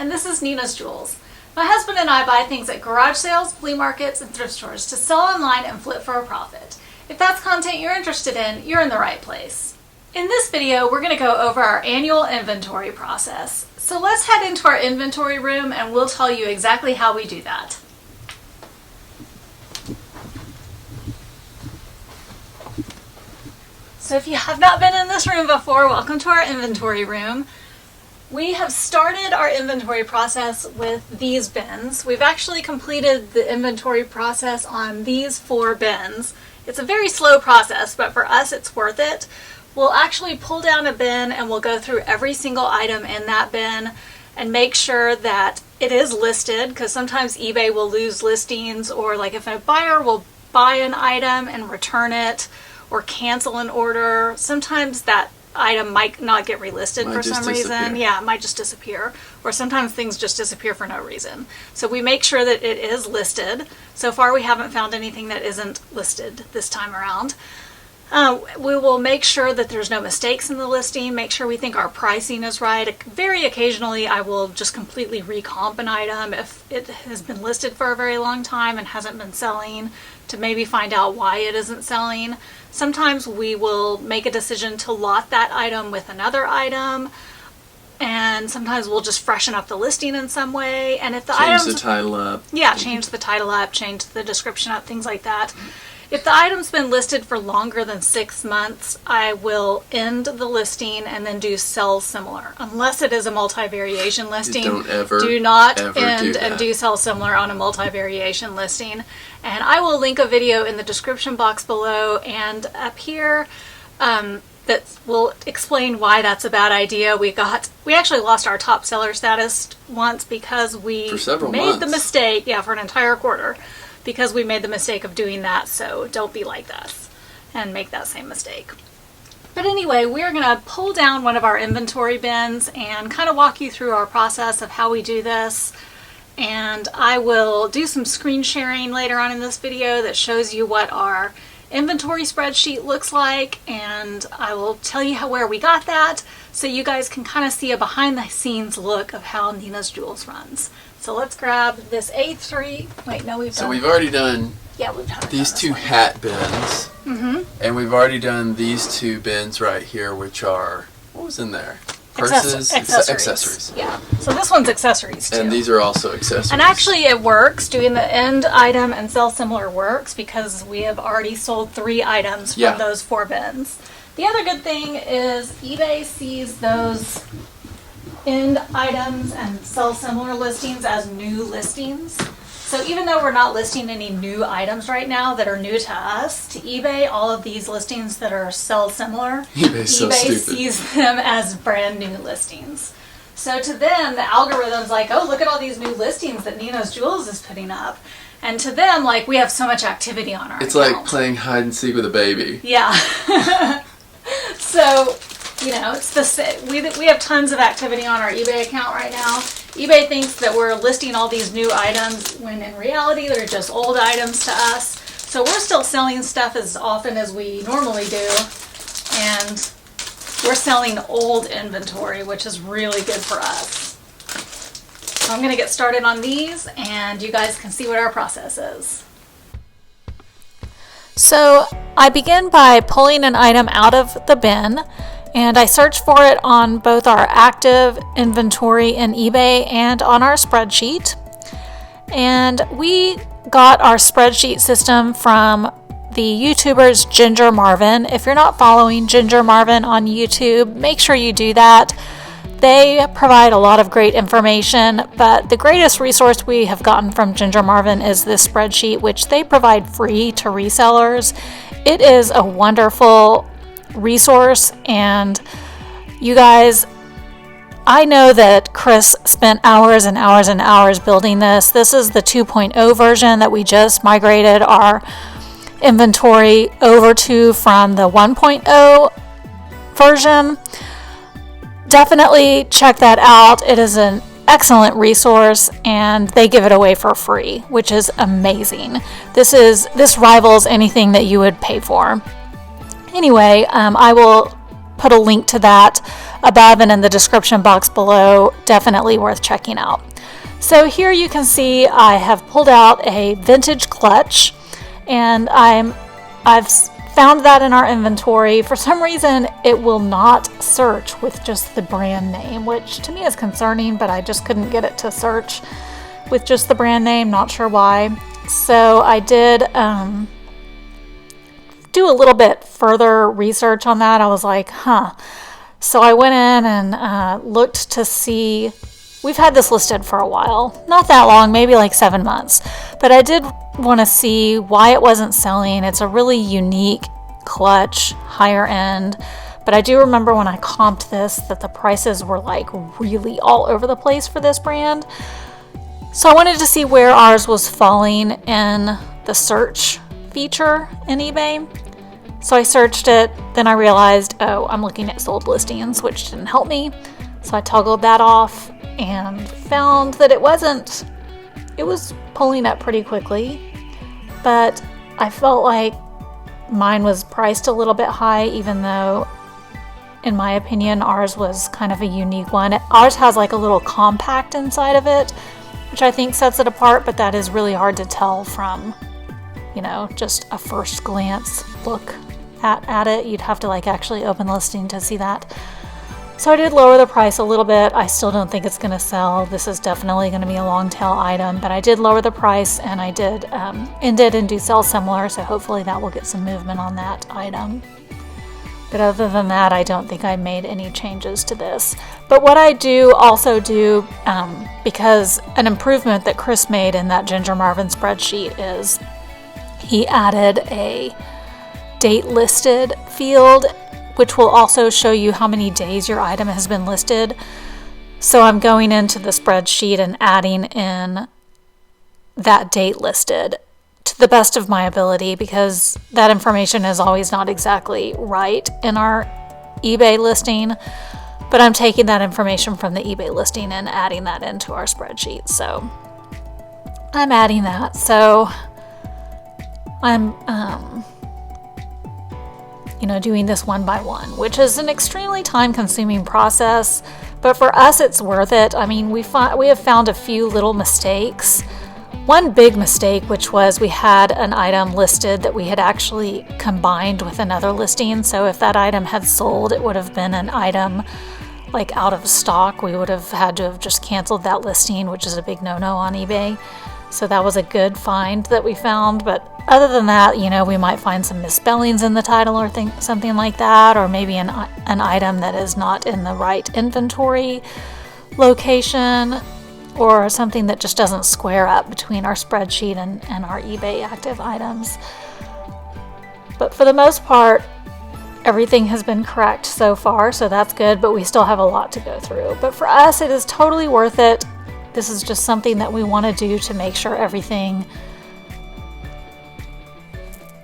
and this is Nina's Jewels. My husband and I buy things at garage sales, flea markets, and thrift stores to sell online and flip for a profit. If that's content you're interested in, you're in the right place. In this video, we're going to go over our annual inventory process. So let's head into our inventory room and we'll tell you exactly how we do that. So if you have not been in this room before, welcome to our inventory room. We have started our inventory process with these bins. We've actually completed the inventory process on these 4 bins. It's a very slow process, but for us it's worth it. We'll actually pull down a bin and we'll go through every single item in that bin and make sure that it is listed, because sometimes eBay will lose listings, or like if a buyer will buy an item and return it or cancel an order, sometimes that item might not get relisted for some reason. Yeah, it might just disappear. Or sometimes things just disappear for no reason. So we make sure that it is listed. So far we haven't found anything that isn't listed this time around. We will make sure that there's no mistakes in the listing, make sure we think our pricing is right. Very occasionally I will just completely recomp an item if it has been listed for a very long time and hasn't been selling, to maybe find out why it isn't selling. Sometimes we will make a decision to lot that item with another item, and sometimes we'll just freshen up the listing in some way. And if the change the title up. Yeah, change the title up, change the description up, things like that. If the item's been listed for longer than 6 months, I will end the listing and then do sell similar. Unless it is a multi-variation listing, do not end and do sell similar on a multi-variation listing. And I will link a video in the description box below and up here that will explain why that's a bad idea. We actually lost our top seller status once because we made the mistake, for an entire quarter, because we made the mistake of doing that. So don't be like us and make that same mistake. But anyway, we're going to pull down one of our inventory bins and kind of walk you through our process of how we do this. And I will do some screen sharing later on in this video that shows you what our inventory spreadsheet looks like, and I will tell you where we got that, so you guys can kind of see a behind the scenes look of how Nina's Jewels runs. So let's grab this A3. Wait, no, So we've already done these 2 hat bins. And we've already done these 2 bins right here, which are, what was in there? Purses, accessories. Yeah. So this one's accessories too. And these are also accessories. And actually it works. Doing the end item and sell similar works because we have already sold 3 items from those 4 bins. The other good thing is eBay sees those end items and sell similar listings as new listings. So even though we're not listing any new items right now that are new to us, to eBay, all of these listings that are sell similar, eBay sees them as brand new listings. So to them, the algorithm's like, oh, look at all these new listings that Nina's Jewels is putting up. And to them, like, we have so much activity on our account. Like playing hide and seek with a baby. Yeah. So, it's we have tons of activity on our eBay account right now. eBay thinks that we're listing all these new items when in reality they're just old items to us. So we're still selling stuff as often as we normally do, and we're selling old inventory, which is really good for us. So I'm going to get started on these and you guys can see what our process is. So I begin by pulling an item out of the bin, and I search for it on both our active inventory in eBay and on our spreadsheet. And we got our spreadsheet system from the YouTubers Ginger Marvin. If you're not following Ginger Marvin on YouTube, make sure you do that. They provide a lot of great information, but the greatest resource we have gotten from Ginger Marvin is this spreadsheet, which they provide free to resellers. It is a wonderful resource, and you guys, I know that Chris spent hours and hours and hours building this. This is the 2.0 version that we just migrated our inventory over to from the 1.0 version. Definitely check that out. It is an excellent resource, and they give it away for free, which is amazing. This rivals anything that you would pay for. Anyway, I will put a link to that above and in the description box below. Definitely worth checking out. So here you can see I have pulled out a vintage clutch, and I've found that in our inventory. For some reason, it will not search with just the brand name, which to me is concerning, but I just couldn't get it to search with just the brand name. Not sure why. So I did do a little bit further research on that. I was like, So I went in and looked to see. We've had this listed for a while, not that long, maybe like 7 months, but I did want to see why it wasn't selling. It's a really unique clutch, higher end, but I do remember when I comped this that the prices were like really all over the place for this brand. So I wanted to see where ours was falling in the search feature in eBay. So I searched it, then I realized, I'm looking at sold listings, which didn't help me. So I toggled that off and found that it was pulling up pretty quickly, but I felt like mine was priced a little bit high, even though in my opinion ours was kind of a unique one. Ours has like a little compact inside of it, which I think sets it apart, but that is really hard to tell from, just a first glance look at it. You'd have to like actually open the listing to see that. So I did lower the price a little bit. I still don't think it's going to sell. This is definitely going to be a long tail item, but I did lower the price, and I did and do sell similar, so hopefully that will get some movement on that item. But other than that, I don't think I made any changes to this. But what I also do, because an improvement that Chris made in that Ginger Marvin spreadsheet is he added a date listed field, which will also show you how many days your item has been listed. So I'm going into the spreadsheet and adding in that date listed to the best of my ability, because that information is always not exactly right in our eBay listing, but I'm taking that information from the eBay listing and adding that into our spreadsheet. So I'm adding that. So I'm doing this one by one, which is an extremely time-consuming process, but for us it's worth it. I mean, we have found a few little mistakes. One big mistake, which was we had an item listed that we had actually combined with another listing. So if that item had sold, it would have been an item like out of stock. We would have had to have just canceled that listing, which is a big no-no on eBay. So that was a good find that we found. But other than that, we might find some misspellings in the title or something like that, or maybe an item that is not in the right inventory location, or something that just doesn't square up between our spreadsheet and our eBay active items. But for the most part, everything has been correct so far, so that's good, but we still have a lot to go through. But for us, it is totally worth it. This is just something that we want to do to make sure everything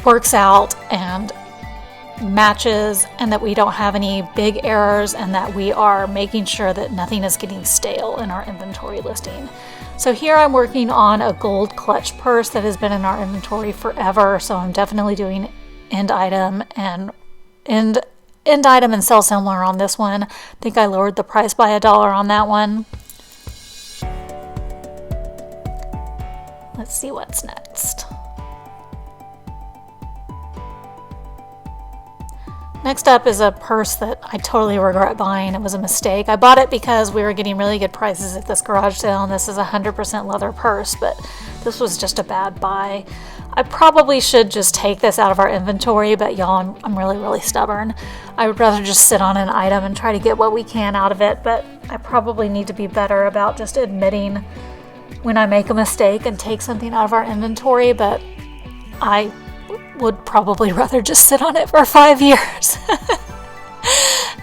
works out and matches, and that we don't have any big errors, and that we are making sure that nothing is getting stale in our inventory listing. So here I'm working on a gold clutch purse that has been in our inventory forever, so I'm definitely doing end item and sell similar on this one. I think I lowered the price by $1 on that one. Let's see what's next. Next up is a purse that I totally regret buying. It was a mistake. I bought it because we were getting really good prices at this garage sale, and this is a 100% leather purse, but this was just a bad buy. I probably should just take this out of our inventory, but y'all, I'm really, really stubborn. I would rather just sit on an item and try to get what we can out of it, but I probably need to be better about just admitting when I make a mistake and take something out of our inventory, but I would probably rather just sit on it for 5 years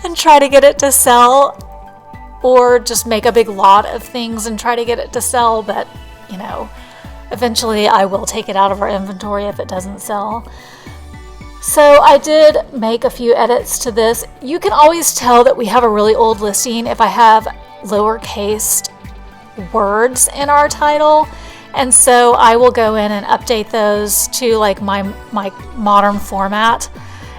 and try to get it to sell, or just make a big lot of things and try to get it to sell. But eventually I will take it out of our inventory if it doesn't sell. So I did make a few edits to this. You can always tell that we have a really old listing if I have lowercase words in our title. And so I will go in and update those to like my modern format.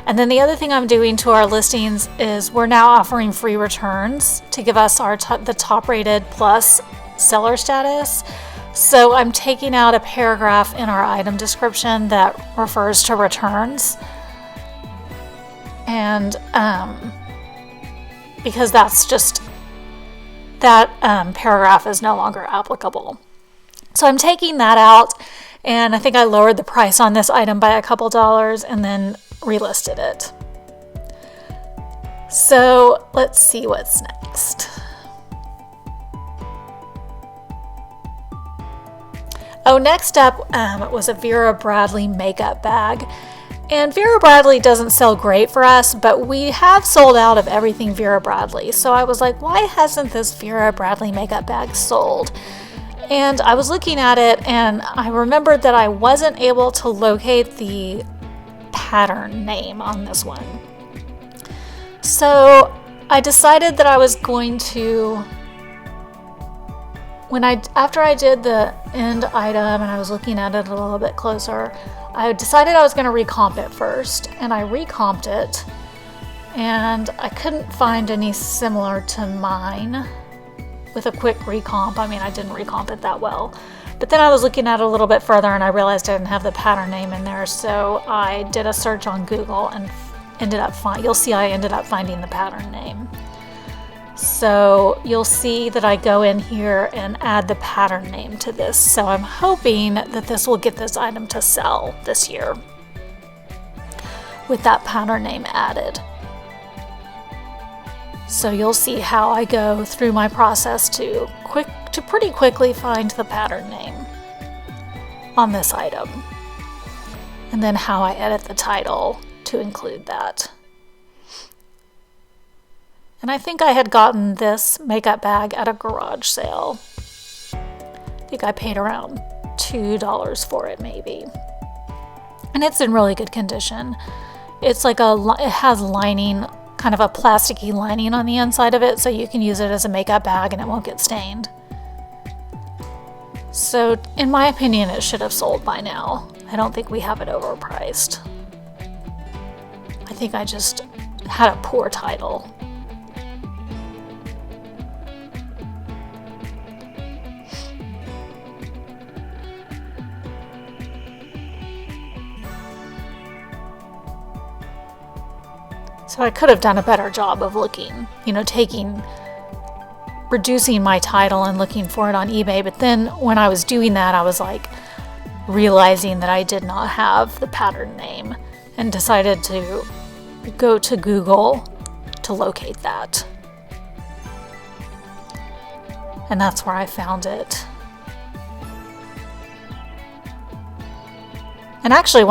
And then the other thing I'm doing to our listings is we're now offering free returns to give us the top rated plus seller status. So I'm taking out a paragraph in our item description that refers to returns. And because that's just, that paragraph is no longer applicable. So I'm taking that out, and I think I lowered the price on this item by a couple dollars and then relisted it. So let's see what's next. Oh, next up was a Vera Bradley makeup bag. And Vera Bradley doesn't sell great for us, but we have sold out of everything Vera Bradley. So I was like, why hasn't this Vera Bradley makeup bag sold? And I was looking at it, and I remembered that I wasn't able to locate the pattern name on this one. So I decided that I was going to, after I did the end item and I was looking at it a little bit closer, I decided I was going to recomp it first, and I recomped it, and I couldn't find any similar to mine with a quick recomp. I mean, I didn't recomp it that well, but then I was looking at it a little bit further and I realized I didn't have the pattern name in there, so I did a search on Google and you'll see I ended up finding the pattern name. So you'll see that I go in here and add the pattern name to this. So I'm hoping that this will get this item to sell this year with that pattern name added. So you'll see how I go through my process to pretty quickly find the pattern name on this item, and then how I edit the title to include that. And I think I had gotten this makeup bag at a garage sale. I think I paid around $2 for it maybe. And it's in really good condition. It's like it has lining, kind of a plasticky lining on the inside of it, so you can use it as a makeup bag and it won't get stained. So in my opinion, it should have sold by now. I don't think we have it overpriced. I think I just had a poor title. So I could have done a better job of looking, reducing my title and looking for it on eBay. But then when I was doing that, I was like realizing that I did not have the pattern name and decided to go to Google to locate that. And that's where I found it. And actually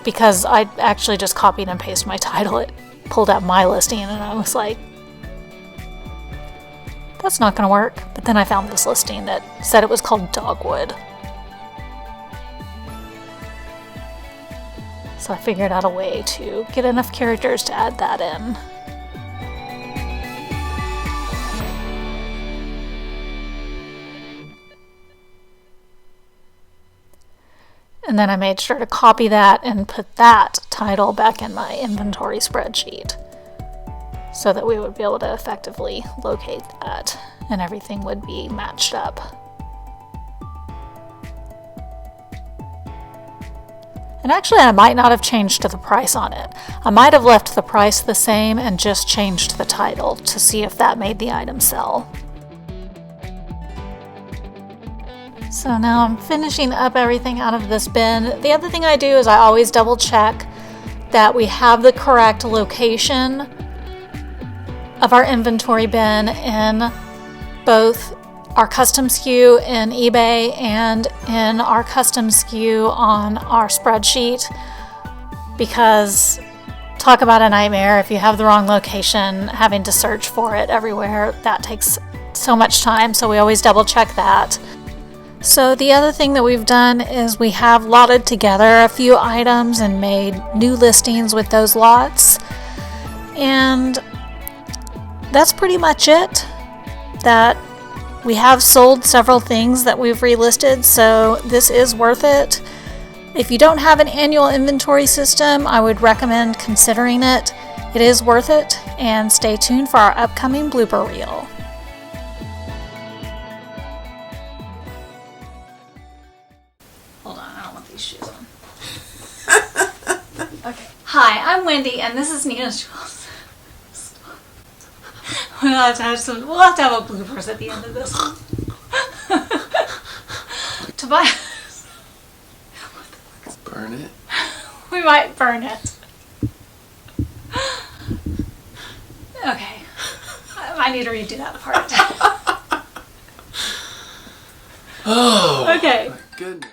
because I actually just copied and pasted my title, it pulled out my listing, and I was like, that's not going to work. But then I found this listing that said it was called Dogwood. So I figured out a way to get enough characters to add that in. And then I made sure to copy that and put that title back in my inventory spreadsheet so that we would be able to effectively locate that and everything would be matched up. And actually, I might not have changed the price on it. I might have left the price the same and just changed the title to see if that made the item sell. So now I'm finishing up everything out of this bin. The other thing I do is I always double check that we have the correct location of our inventory bin in both our custom SKU in eBay and in our custom SKU on our spreadsheet, because talk about a nightmare if you have the wrong location, having to search for it everywhere. That takes so much time, so we always double check that. So the other thing that we've done is we have lotted together a few items and made new listings with those lots. And that's pretty much it. That we have sold several things that we've relisted, so this is worth it. If you don't have an annual inventory system, I would recommend considering it. It is worth it, and stay tuned for our upcoming blooper reel. Hold on, I don't want these shoes on. Okay. Hi, I'm Wendy, and this is Nina's Jewels. We'll have to have a bloopers at the end of this one. Tobias. Burn it? We might burn it. Okay. I need to redo that part. Oh, okay. my goodness.